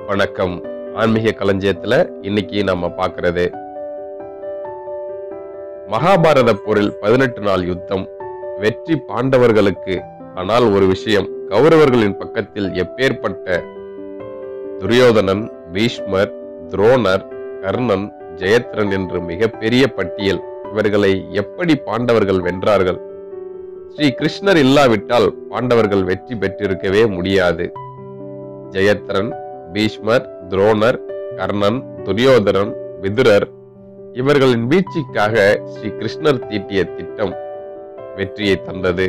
வணக்கம். ஆன்மீக களஞ்சியத்துல இன்னைக்கு நம்ம பார்க்கிறது மகாபாரத போரில் 18 நாள் யுத்தம், வெற்றி பாண்டவர்களுக்கு. ஆனால் ஒரு விஷயம், கௌரவர்களின் பக்கத்தில் எப்பேற்பட்ட துரியோதனன், பீஷ்மர், துரோணர், கர்ணன், ஜெயத்ரன் என்று மிகப்பெரிய பட்டியல். இவர்களை எப்படி பாண்டவர்கள் வென்றார்கள்? ஸ்ரீ கிருஷ்ணர் இல்லாவிட்டால் பாண்டவர்கள் வெற்றி பெற்றிருக்கவே முடியாது. ஜெயத்ரன், பீஷ்மர், துரோணர், கர்ணன், துரியோதனன், விதுரர் இவர்களின் வீழ்ச்சிக்காக ஸ்ரீ கிருஷ்ணர் தீட்டிய திட்டம் வெற்றியை தந்தது.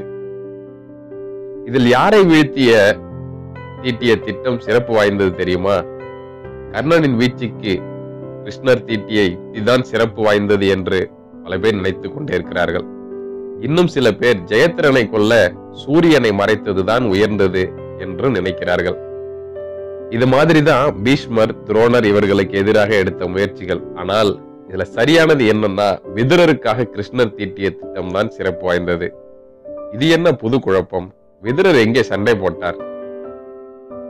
இதில் யாரை தீட்டிய திட்டம் சிறப்பு வாய்ந்தது தெரியுமா? கர்ணனின் வீழ்ச்சிக்கு கிருஷ்ணர் தீட்டிய யுக்திதான் சிறப்பு வாய்ந்தது என்று பல பேர் நினைத்துக் கொண்டே இருக்கிறார்கள். இன்னும் சில பேர் ஜெயத்ரனை கொல்ல சூரியனை மறைத்ததுதான் உயர்ந்தது என்று நினைக்கிறார்கள். இது மாதிரிதான் பீஷ்மர், துரோணர் இவர்களுக்கு எதிராக எடுத்த முயற்சிகள். ஆனால் இதுல சரியானது என்னன்னா, விதுரருக்காக கிருஷ்ணர் தீட்டிய திட்டம் தான் சிறப்பு வாய்ந்தது. இது என்ன புது குழப்பம்? விதுரர் எங்கே சண்டை போட்டார்?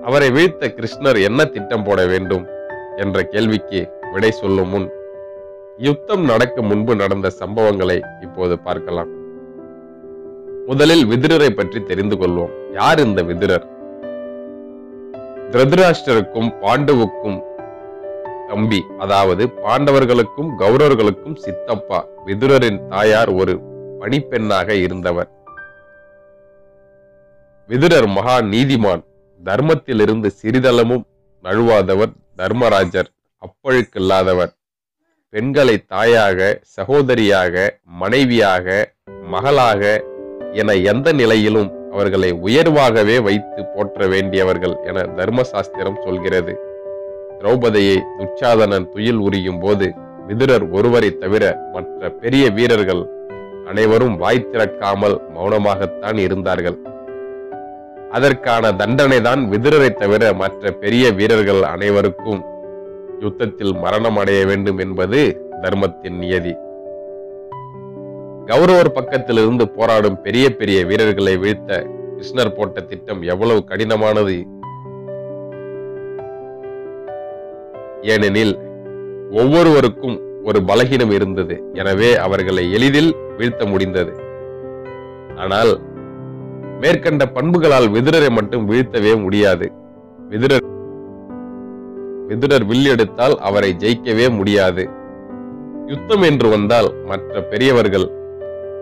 அவரை வீழ்த்த கிருஷ்ணர் என்ன திட்டம் போட வேண்டும் என்ற கேள்விக்கு விடை சொல்லும் முன், யுத்தம் நடக்க முன்பு நடந்த சம்பவங்களை இப்போது பார்க்கலாம். முதலில் விதுரரை பற்றி தெரிந்து கொள்வோம். யார் இந்த விதுரர்? திருதராஷ்டிரருக்கும் பாண்டுவுக்கும் தம்பி, அதாவது பாண்டவர்களுக்கும் கௌரவர்களுக்கும் சித்தப்பா. விதுரரின் தாயார் ஒரு பணிப்பெண்ணாக இருந்தவர். விதுரர் மகா நீதிமான், தர்மத்திலிருந்து சிறிதளமும் நழுவாதவர். தர்மராஜர், அப்பழுக்கில்லாதவர். பெண்களை தாயாக, சகோதரியாக, மனைவியாக, மகளாக என எந்த நிலையிலும் அவர்களை உயர்வாகவே வைத்து போற்ற வேண்டியவர்கள் என தர்மசாஸ்திரம் சொல்கிறது. திரௌபதியை துச்சாதனன் துயில் உரியும் போது விதுரர் ஒருவரை தவிர மற்ற பெரிய வீரர்கள் அனைவரும் வாய் திறக்காமல் மௌனமாகத்தான் இருந்தார்கள். அதற்கான தண்டனை தான் விதுரரை தவிர மற்ற பெரிய வீரர்கள் அனைவருக்கும் யுத்தத்தில் மரணம் அடைய வேண்டும் என்பது தர்மத்தின் நியதி. கௌரவர் பக்கத்தில் இருந்து போராடும் பெரிய பெரிய வீரர்களை வீழ்த்த கிருஷ்ணர் போட்ட திட்டம் எவ்வளவு கடினமானது! ஏனெனில் ஒவ்வொருவருக்கும் ஒரு பலகீனம் இருந்தது. எனவே அவர்களை எளிதில் வீழ்த்த முடிந்தது. ஆனால் மேற்கண்ட பண்புகளால் விதுரரை மட்டும் வீழ்த்தவே முடியாது. விதுரர் வில் எடுத்தால் அவரை ஜெயிக்கவே முடியாது. யுத்தம் என்று வந்தால் மற்ற பெரியவர்கள்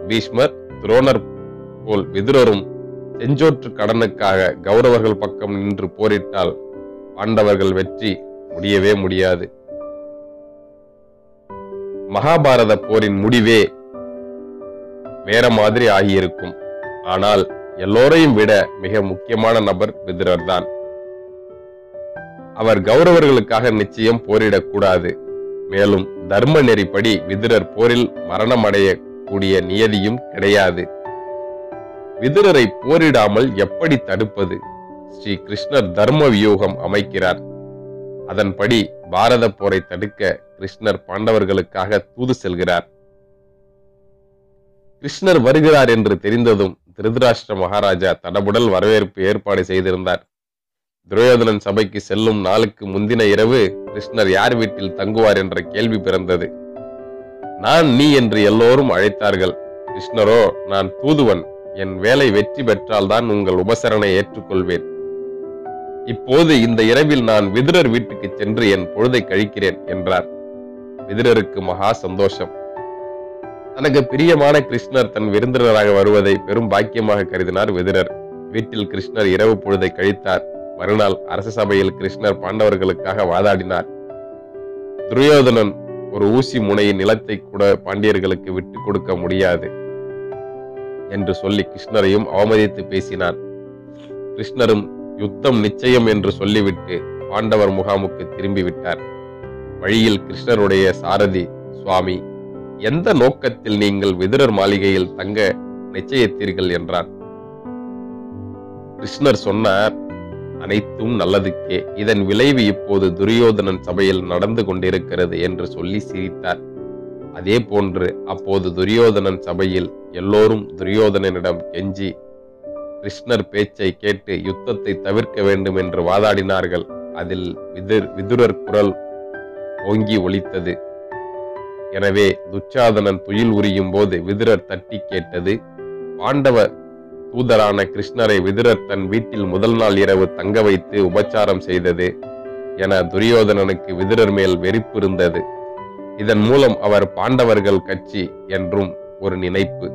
பீஷ்மர், துரோணர் போல் விதுரரும் செஞ்சோற்று கடனுக்காக கௌரவர்கள் பக்கம் நின்று போரிட்டால் பாண்டவர்கள் வெற்றி முடியவே முடியாது. மகாபாரத போரின் முடிவே வேற மாதிரி ஆகியிருக்கும். ஆனால் எல்லோரையும் விட மிக முக்கியமான நபர் விதுரர் தான். அவர் கௌரவர்களுக்காக நிச்சயம் போரிடக்கூடாது. மேலும் தர்ம நெறிப்படி விதுரர் போரில் மரணம் அடைய கூடிய நியதியும் கிடையாது. விதுரரை போரிடாமல் எப்படி தடுப்பது? ஸ்ரீ கிருஷ்ணர் தர்ம வியூகம் அமைக்கிறார். அதன்படி பாரத போரை தடுக்க கிருஷ்ணர் பாண்டவர்களுக்காக தூது செல்கிறார். கிருஷ்ணர் வருகிறார் என்று தெரிந்ததும் திருதராஷ்டிர மகாராஜா தடபுடல் வரவேற்பு ஏற்பாடு செய்திருந்தார். துரியோதனன் சபைக்கு செல்லும் நாளுக்கு முந்தின இரவு கிருஷ்ணர் யார் வீட்டில் தங்குவார் என்ற கேள்வி பிறந்தது. நான், நீ என்று எல்லோரும் அழைத்தார்கள். கிருஷ்ணரோ, நான் தூதுவன், என் வேலை வெற்றி பெற்றால் தான் உங்கள் உபசரணை ஏற்றுக்கொள்வேன். இப்போது இந்த இரவில் நான் விதுரர் வீட்டுக்கு சென்று என் பொழுதை கழிக்கிறேன் என்றார். விதுரருக்கு மகா சந்தோஷம். தனக்கு பிரியமான கிருஷ்ணர் தன் விருந்தினராக வருவதை பெரும் பாக்கியமாக கருதினார் விதுரர். வீட்டில் கிருஷ்ணர் இரவு பொழுதை கழித்தார். மறுநாள் அரச சபையில் கிருஷ்ணர் பாண்டவர்களுக்காக வாதாடினார். துரியோதனன் ஒரு ஊசி முனையின் நிலத்தை கூட பாண்டியர்களுக்கு விட்டு கொடுக்க முடியாது என்று சொல்லி கிருஷ்ணரையும் அவமதித்து பேசினார். கிருஷ்ணரும் யுத்தம் நிச்சயம் என்று சொல்லிவிட்டு பாண்டவர் முகாமுக்கு திரும்பிவிட்டார். வழியில் கிருஷ்ணருடைய சாரதி, சுவாமி, எந்த நோக்கத்தில் நீங்கள் விதுரர் மாளிகையில் தங்க நிச்சயித்தீர்கள் என்றார். கிருஷ்ணர் சொன்னார், அனைத்தும் நல்லதுக்கே. இதன் விளைவு இப்போது துரியோதனன் சபையில் நடந்து கொண்டிருக்கிறது என்று சொல்லி சிரித்தார். அதே போன்று அப்போது துரியோதனன் சபையில் எல்லோரும் துரியோதனனிடம் கெஞ்சி கிருஷ்ணர் பேச்சை கேட்டு யுத்தத்தை தவிர்க்க வேண்டும் என்று வாதாடினார்கள். அதில் விதுரர் குரல் ஓங்கி ஒலித்தது. எனவே துச்சாதனன் துயில் உரியும் போது விதுரர் தட்டி கேட்டது. பாண்டவ தூதரான கிருஷ்ணரை விதுரர் தன் வீட்டில் முதல் நாள் இரவு தங்க வைத்து உபச்சாரம் செய்தது என துரியோதனனுக்கு விதுரர் மேல் வெறுப்பு இருந்தது. இதன் மூலம் அவர் பாண்டவர்கள் கட்சி என்றும் ஒரு நினைப்பு.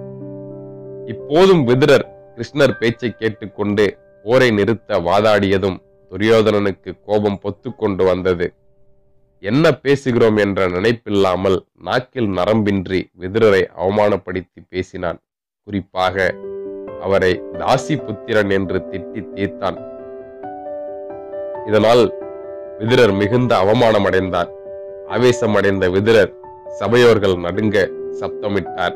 இப்போதும் விதுரர் கிருஷ்ணர் பேச்சை கேட்டுக்கொண்டு போரை நிறுத்த வாதாடியதும் துரியோதனனுக்கு கோபம் பொத்து கொண்டு வந்தது. என்ன பேசுகிறோம் என்ற நினைப்பில்லாமல் நாக்கில் நரம்பின்றி விதுரரை அவமானப்படுத்தி பேசினான். குறிப்பாக அவரை தாசி புத்திரன் என்று திட்டி தீர்த்தான். இதனால் விதுரர் மிகுந்த அவமானம் அடைந்தார். ஆவேசமடைந்த விதுரர் சபையோர்கள் நடுங்க சப்தமிட்டார்.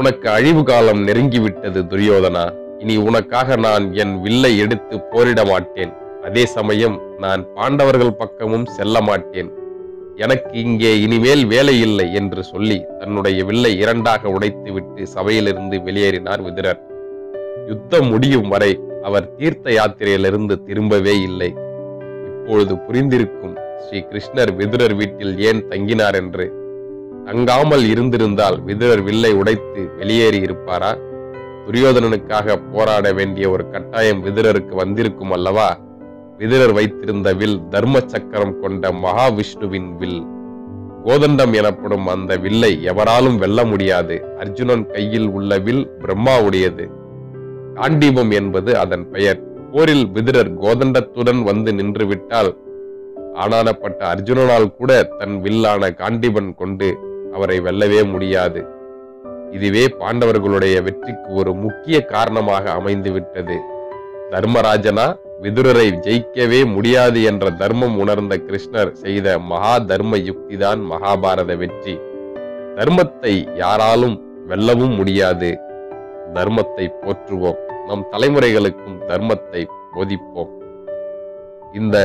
உனக்கு அழிவு காலம் நெருங்கிவிட்டது துரியோதனா. இனி உனக்காக நான் என் வில்லை எடுத்து போரிட மாட்டேன். அதே சமயம் நான் பாண்டவர்கள் பக்கமும் செல்ல மாட்டேன். எனக்கு இங்கே இனிமேல் வேலை இல்லை என்று சொல்லி தன்னுடைய வில்லை இரண்டாக உடைத்துவிட்டு சபையிலிருந்து வெளியேறினார் விதுரர். யுத்தம் முடியும் வரை அவர் தீர்த்த யாத்திரையிலிருந்து திரும்பவே இல்லை. இப்பொழுது புரிந்திருக்கும் ஸ்ரீ கிருஷ்ணர் விதுரர் வீட்டில் ஏன் தங்கினார் என்று. தங்காமல் இருந்திருந்தால் விதுரர் வில்லை உடைத்து வெளியேறி இருப்பாரா? துரியோதனனுக்காக போராட வேண்டிய ஒரு கட்டாயம் விதுரருக்கு வந்திருக்கும் அல்லவா? விதுரர் வைத்திருந்த வில் தர்ம சக்கரம் கொண்ட மகாவிஷ்ணுவின் வில். கோதண்டம் எனப்படும் அந்த வில்லை எவராலும் வெல்ல முடியாது. அர்ஜுனன் கையில் உள்ள வில் பிரம்மாவுடையது. காண்டீபம் என்பது அதன் பெயர். போரில் விதுரர் கோதண்டத்துடன் வந்து நின்று விட்டால் ஆனானப்பட்ட அர்ஜுனனால் கூட தன் வில்லான காண்டீபன் கொண்டு அவரை வெல்லவே முடியாது. இதுவே பாண்டவர்களுடைய வெற்றிக்கு ஒரு முக்கிய காரணமாக அமைந்துவிட்டது. தர்மராஜனா விதுரரை ஜெயிக்கவே முடியாது என்ற தர்மம் உணர்ந்த கிருஷ்ணர் செய்த மகா தர்ம யுக்திதான் மகாபாரத வெற்றி. தர்மத்தை யாராலும் வெல்லவும் முடியாது. தர்மத்தை போற்றுவோம். நம் தலைமுறைகளுக்கும் தர்மத்தை போதிப்போம். இந்த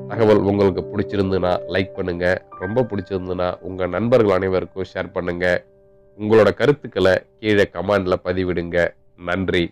தகவல் உங்களுக்கு பிடிச்சிருந்துன்னா லைக் பண்ணுங்க. ரொம்ப பிடிச்சிருந்துன்னா உங்க நண்பர்கள் அனைவருக்கும் ஷேர் பண்ணுங்க. உங்களோட கருத்துக்களை கீழே கமெண்ட்ல பதிவிடுங்க. நன்றி.